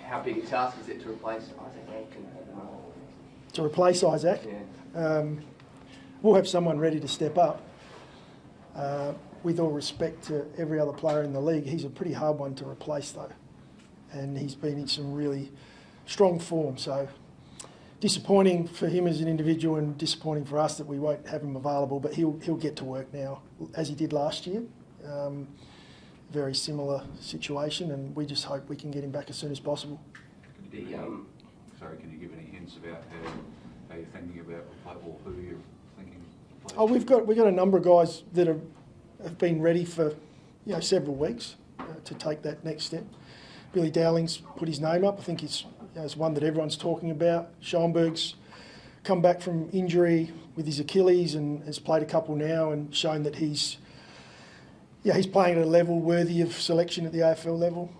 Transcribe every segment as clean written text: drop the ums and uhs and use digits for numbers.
how big a task is it to replace Isaac Rankine at the moment? To replace Isaac? Yeah. We'll have someone ready to step up. With all respect to every other player in the league, he's a pretty hard one to replace though. And he's been in some really strong form. So disappointing for him as an individual and disappointing for us that we won't have him available, but he'll get to work now, as he did last year. Very similar situation, and we just hope we can get him back as soon as possible. Sorry, can you give any hints about how you're thinking about, or who you're thinking? Oh, we've got a number of guys that have been ready for several weeks to take that next step. Billy Dowling's put his name up. I think it's one that everyone's talking about. Schoenberg's come back from injury with his Achilles and has played a couple now and shown that he's playing at a level worthy of selection at the AFL level.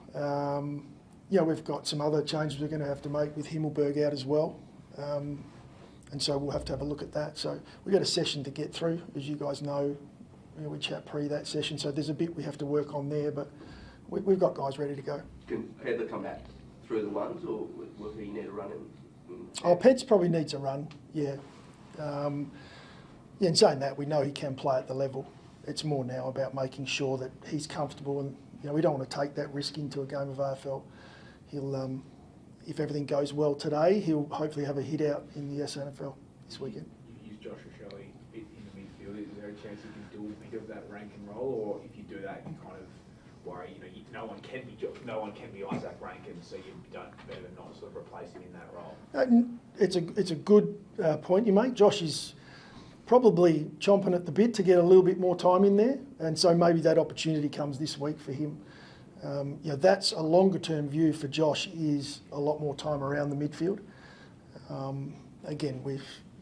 We've got some other changes we're going to have to make with Himmelberg out as well. And so we'll have to have a look at that. So we've got a session to get through, as you guys know. We chat pre that session, so there's a bit we have to work on there, but we've got guys ready to go. Can Pedler come back through the ones, or will he need a run in? Peds probably needs a run, yeah. In saying that, we know he can play at the level. It's more now about making sure that he's comfortable, and we don't want to take that risk into a game of AFL. He'll, if everything goes well today, he'll hopefully have a hit out in the SNFL this weekend. You use Josh Rachele a bit in the midfield. Is there a chance you can do a bit of that Rankine role, or if you do that, you kind of worry, no one can be Isaac Rankine, so you don't better not sort of replace him in that role? It's a good point you make. Josh is probably chomping at the bit to get a little bit more time in there, and so maybe that opportunity comes this week for him. That's a longer term view for Josh, is a lot more time around the midfield. Again,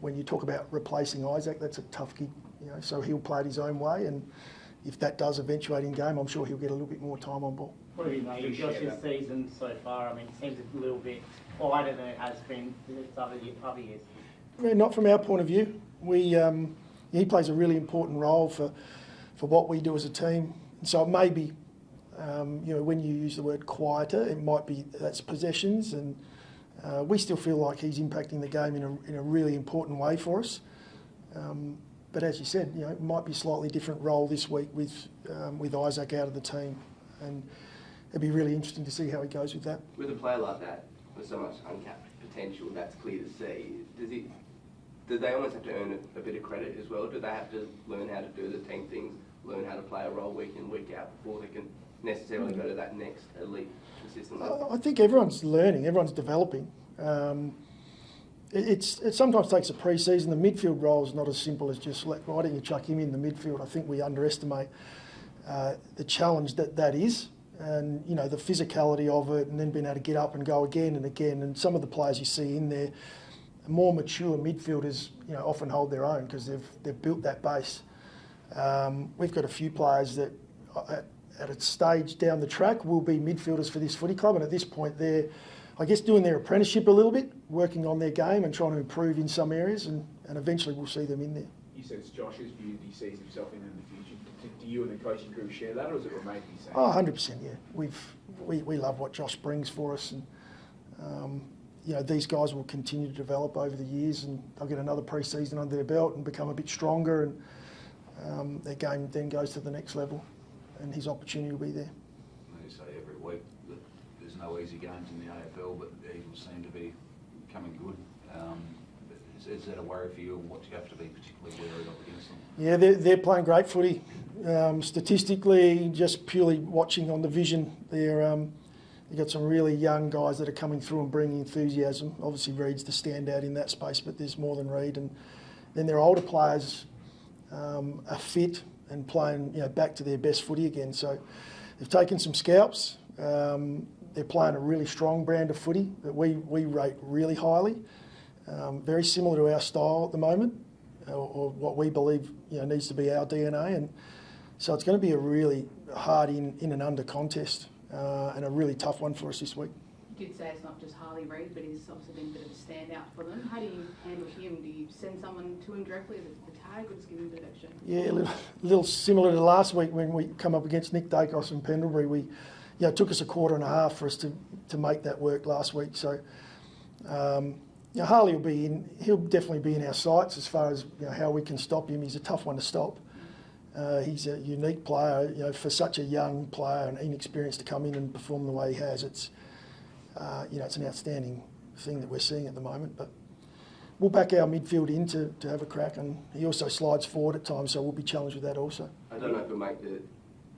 when you talk about replacing Isaac, that's a tough gig, so he'll play it his own way, and if that does eventuate in game, I'm sure he'll get a little bit more time on ball. What have you made of Josh's season so far? I mean, it seems a little bit quieter than it has been other years. Not from our point of view. He plays a really important role for what we do as a team. So it may be, when you use the word quieter, it might be that's possessions, and we still feel like he's impacting the game in a really important way for us. But as you said, it might be a slightly different role this week with Isaac out of the team, and it'd be really interesting to see how he goes with that. With a player like that, with so much uncapped potential, that's clear to see. Do they almost have to earn a bit of credit as well? Do they have to learn how to do the team things, learn how to play a role week in, week out before they can necessarily go to that next elite consistent level? I think everyone's learning, everyone's developing. It sometimes takes a pre-season. The midfield role is not as simple as just why don't you chuck him in the midfield. I think we underestimate the challenge that is, and the physicality of it, and then being able to get up and go again and again. And some of the players you see in there, more mature midfielders, often hold their own because they've built that base. We've got a few players that at a stage down the track will be midfielders for this footy club, and at this point they're, I guess, doing their apprenticeship a little bit, working on their game and trying to improve in some areas, and eventually we'll see them in there. You said it's Josh's view that he sees himself in the future. Do you and the coaching crew share that, or does it remain to be seen? Oh, 100%, yeah. We love what Josh brings for us, and these guys will continue to develop over the years, and they'll get another pre-season under their belt and become a bit stronger, and their game then goes to the next level, and his opportunity will be there. They say every week that there's no easy games in the AFL, but the Eagles seem to be coming good. Is that a worry for you, and what do you have to be particularly wary of against them? Yeah, they're playing great footy. Statistically, just purely watching on the vision, you've got some really young guys that are coming through and bringing enthusiasm. Obviously, Reid's the standout in that space, but there's more than Reid. And then their older players are fit and playing back to their best footy again. So they've taken some scalps. They're playing a really strong brand of footy that we rate really highly. Very similar to our style at the moment, or what we believe needs to be our DNA. And so it's going to be a really hard in and under contest, and a really tough one for us this week. You did say it's not just Harley Reid, but he's obviously been a bit of a standout for them. How do you handle him? Do you send someone to him directly with the tag, or just give him a bit of action? Yeah, a little similar to last week when we come up against Nick Dacos and Pendlebury. it took us a quarter and a half for us to make that work last week. So, Harley he'll definitely be in our sights as far as how we can stop him. He's a tough one to stop. He's a unique player, for such a young player and inexperienced to come in and perform the way he has. It's an outstanding thing that we're seeing at the moment. But we'll back our midfield in to have a crack, and he also slides forward at times, so we'll be challenged with that also. I don't know if we'll make the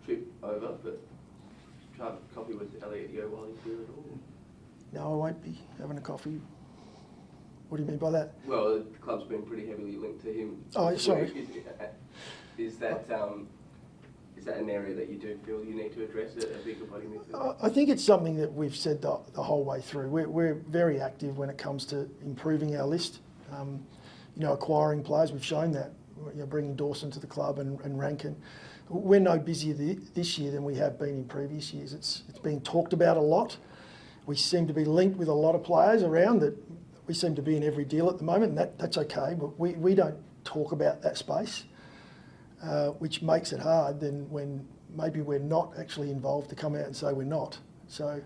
trip over, but try a coffee with Elliot Yo while he's here at all. No, I won't be having a coffee. What do you mean by that? Well, the club's been pretty heavily linked to him. Oh, sorry. Is that an area that you do feel you need to address a bigger body midfield? I think it's something that we've said the whole way through. We're very active when it comes to improving our list. Acquiring players, we've shown that. Bringing Dawson to the club and Rankine. We're no busier this year than we have been in previous years. It's being talked about a lot. We seem to be linked with a lot of players around that. We seem to be in every deal at the moment, and that's okay, but we don't talk about that space, which makes it hard then when maybe we're not actually involved to come out and say we're not. So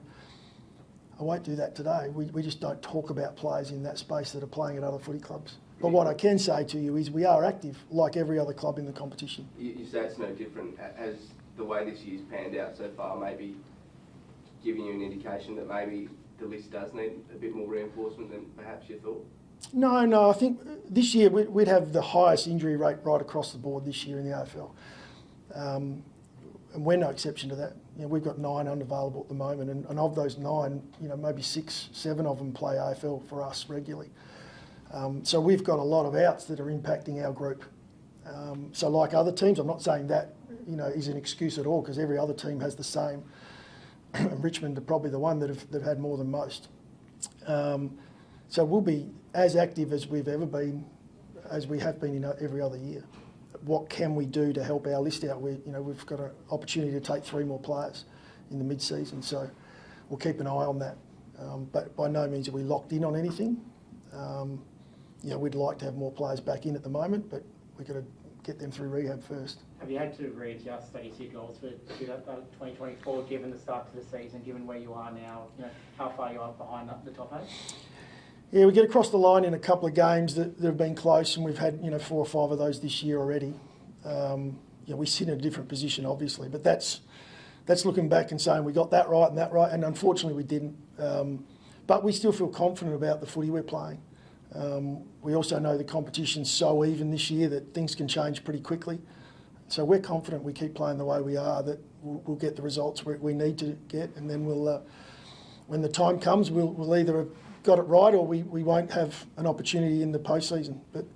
I won't do that today. We just don't talk about players in that space that are playing at other footy clubs. But what I can say to you is we are active like every other club in the competition. You say it's no different. Has the way this year's panned out so far maybe giving you an indication that maybe the list does need a bit more reinforcement than perhaps you thought? No. I think this year we'd have the highest injury rate right across the board this year in the AFL. And we're no exception to that. We've got 9 unavailable at the moment, and of those 9, maybe 6, 7 of them play AFL for us regularly. So we've got a lot of outs that are impacting our group. So like other teams, I'm not saying that is an excuse at all, because every other team has the same. Richmond are probably the one that have had more than most. So we'll be as active as we've ever been, as we have been in every other year. What can we do to help our list out? We've got an opportunity to take 3 more players in the mid-season, so we'll keep an eye on that. But by no means are we locked in on anything. We'd like to have more players back in at the moment, but we've got to get them through rehab first. Have you had to readjust your goals for 2024, given the start to the season, given where you are now, how far you are behind the top 8? Yeah, we get across the line in a couple of games that have been close, and we've had 4 or 5 of those this year already. We sit in a different position, obviously, but that's looking back and saying we got that right, and unfortunately we didn't. But we still feel confident about the footy we're playing. We also know the competition's so even this year that things can change pretty quickly. So we're confident we keep playing the way we are, that we'll get the results we need to get, and then we'll, when the time comes, we'll either have got it right or we won't have an opportunity in the postseason. But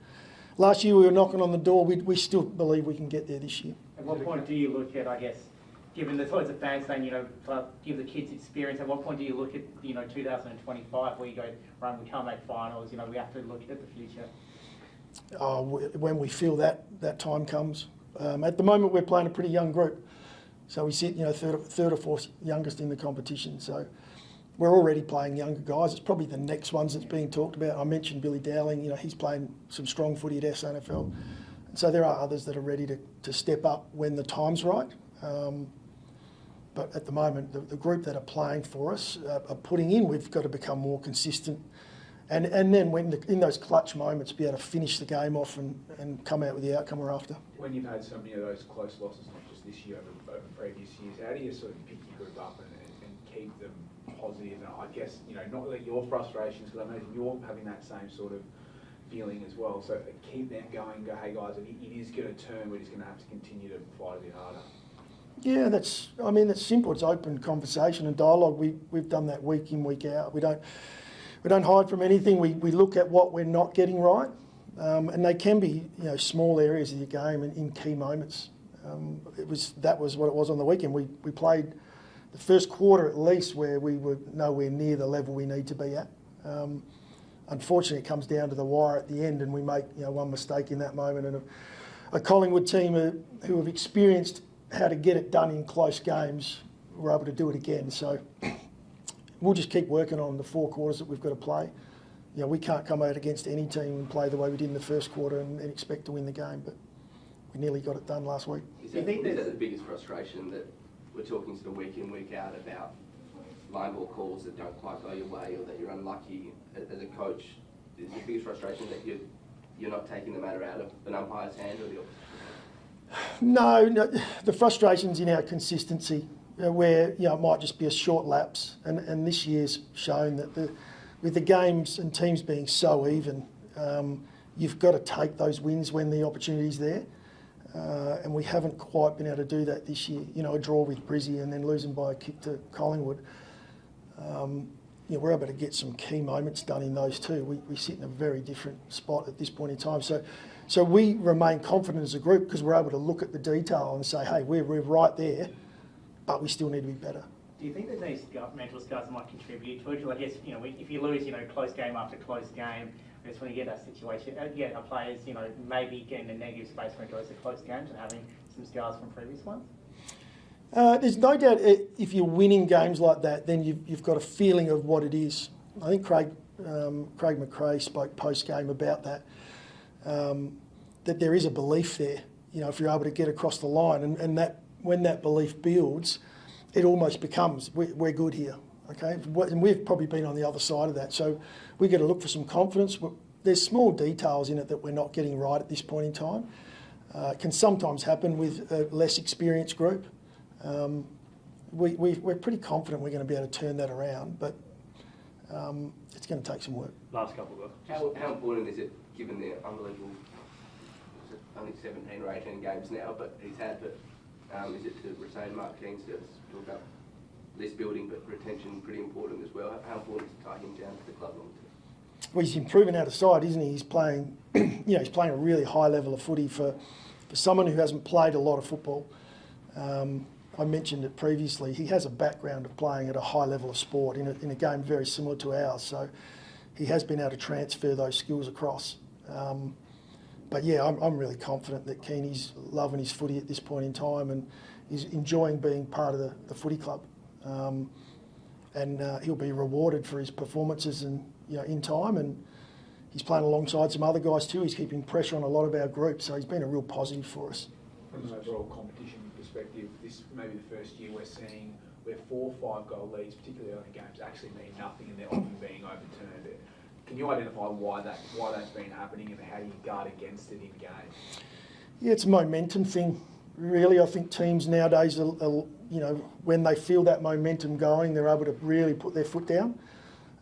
last year we were knocking on the door. We still believe we can get there this year. At what point do you look at, I guess, given the sorts of fans saying, give the kids experience, at what point do you look at, 2025 where you go, right, we can't make finals, we have to look at the future? When we feel that time comes. At the moment we're playing a pretty young group. So we sit, third or fourth youngest in the competition. So we're already playing younger guys. It's probably the next ones that's being talked about. I mentioned Billy Dowling, he's playing some strong footy at SNFL. And so there are others that are ready to step up when the time's right. But at the moment, the group that are playing for us are putting in. We've got to become more consistent. And then in those clutch moments, be able to finish the game off and come out with the outcome we're after. When you've had so many of those close losses, not just this year, over previous years, how do you sort of pick your group up and keep them positive? And I guess, not let your frustrations, because I imagine you're having that same sort of feeling as well. So keep them going, go, hey guys, it is going to turn, we're just going to have to continue to fight a bit harder. Yeah, that's simple. It's open conversation and dialogue. We've done that week in, week out. We don't hide from anything. We look at what we're not getting right, and they can be small areas of your game and in key moments. That was what it was on the weekend. We played the first quarter at least where we were nowhere near the level we need to be at. Unfortunately, it comes down to the wire at the end, and we make one mistake in that moment. And a Collingwood team who have experienced how to get it done in close games were able to do it again. So we'll just keep working on the 4 quarters that we've got to play. We can't come out against any team and play the way we did in the first quarter and expect to win the game, but we nearly got it done last week. Is that the biggest frustration, that we're talking sort of week in, week out about line ball calls that don't quite go your way or that you're unlucky. As a coach, is the biggest frustration that you're not taking the matter out of an umpire's hand or the opposite? No, the frustration's in our consistency, where it might just be a short lapse, and this year's shown that with the games and teams being so even, you've got to take those wins when the opportunity's there, and we haven't quite been able to do that this year. A draw with Brizzy and then losing by a kick to Collingwood. We're able to get some key moments done in those two. We sit in a very different spot at this point in time. So we remain confident as a group because we're able to look at the detail and say, hey, we're right there, but we still need to be better. Do you think that these mental scars might contribute to it? I guess, if you lose, close game after close game, I guess when you get that situation, our players, maybe getting a negative space when it goes to close games and having some scars from previous ones? There's no doubt if you're winning games like that, then you've got a feeling of what it is. I think Craig McRae spoke post-game about that, that there is a belief there, if you're able to get across the line. And that when that belief builds, it almost becomes, we're good here, okay? And we've probably been on the other side of that. So we've got to look for some confidence. There's small details in it that we're not getting right at this point in time. It can sometimes happen with a less experienced group. We're pretty confident we're going to be able to turn that around, but it's going to take some work. Last couple of guys. How important is it, given the unbelievable, only 17 or 18 games now, but he's had, but is it to retain Mark Keane? To talk about list building, but retention pretty important as well. How important is it to tie him down to the club long term? Well, he's improving out of sight, isn't he? He's playing, he's playing a really high level of footy for someone who hasn't played a lot of football. I mentioned it previously. He has a background of playing at a high level of sport in a game very similar to ours. So he has been able to transfer those skills across. But yeah, I'm really confident that Keane's loving his footy at this point in time and is enjoying being part of the footy club. And he'll be rewarded for his performances and in time. And he's playing alongside some other guys too. He's keeping pressure on a lot of our group, so he's been a real positive for us. From an overall competition perspective, this may be the first year we're seeing where 4 or 5 goal leads, particularly early games, actually mean nothing and they're often being overturned. Can you identify why that's been happening and how do you guard against it in games? Yeah, it's a momentum thing, really. I think teams nowadays, when they feel that momentum going, they're able to really put their foot down.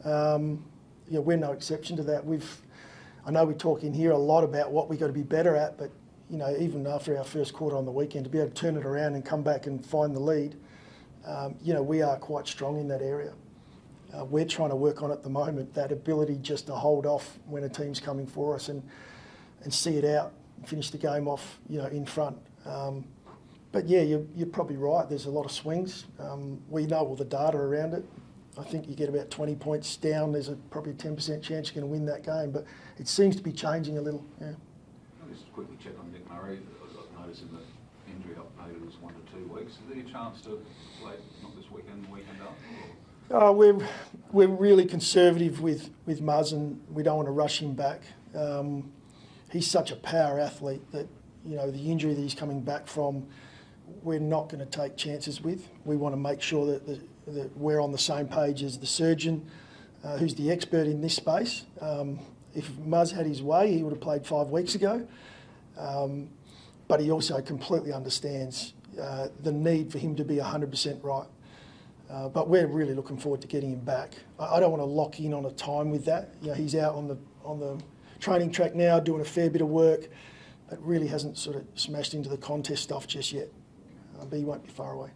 We're no exception to that. I know we talk in here a lot about what we've got to be better at, but even after our first quarter on the weekend, to be able to turn it around and come back and find the lead, we are quite strong in that area. We're trying to work on at the moment that ability just to hold off when a team's coming for us and see it out and finish the game off, in front. But yeah, you're probably right. There's a lot of swings. We know all the data around it. I think you get about 20 points down, there's probably a 10% chance you're going to win that game. But it seems to be changing a little. Yeah. I'll just quickly check on Nick Murray. I noticed in the injury update it was 1 to 2 weeks. Is there a chance to play not this weekend, the weekend after? We're really conservative with Muzz, and we don't want to rush him back. He's such a power athlete that the injury that he's coming back from, we're not going to take chances with. We want to make sure that we're on the same page as the surgeon, who's the expert in this space. If Muzz had his way, he would have played 5 weeks ago. But he also completely understands the need for him to be 100% right. But we're really looking forward to getting him back. I don't want to lock in on a time with that. He's out on the training track now doing a fair bit of work, but really hasn't sort of smashed into the contest stuff just yet. But he won't be far away.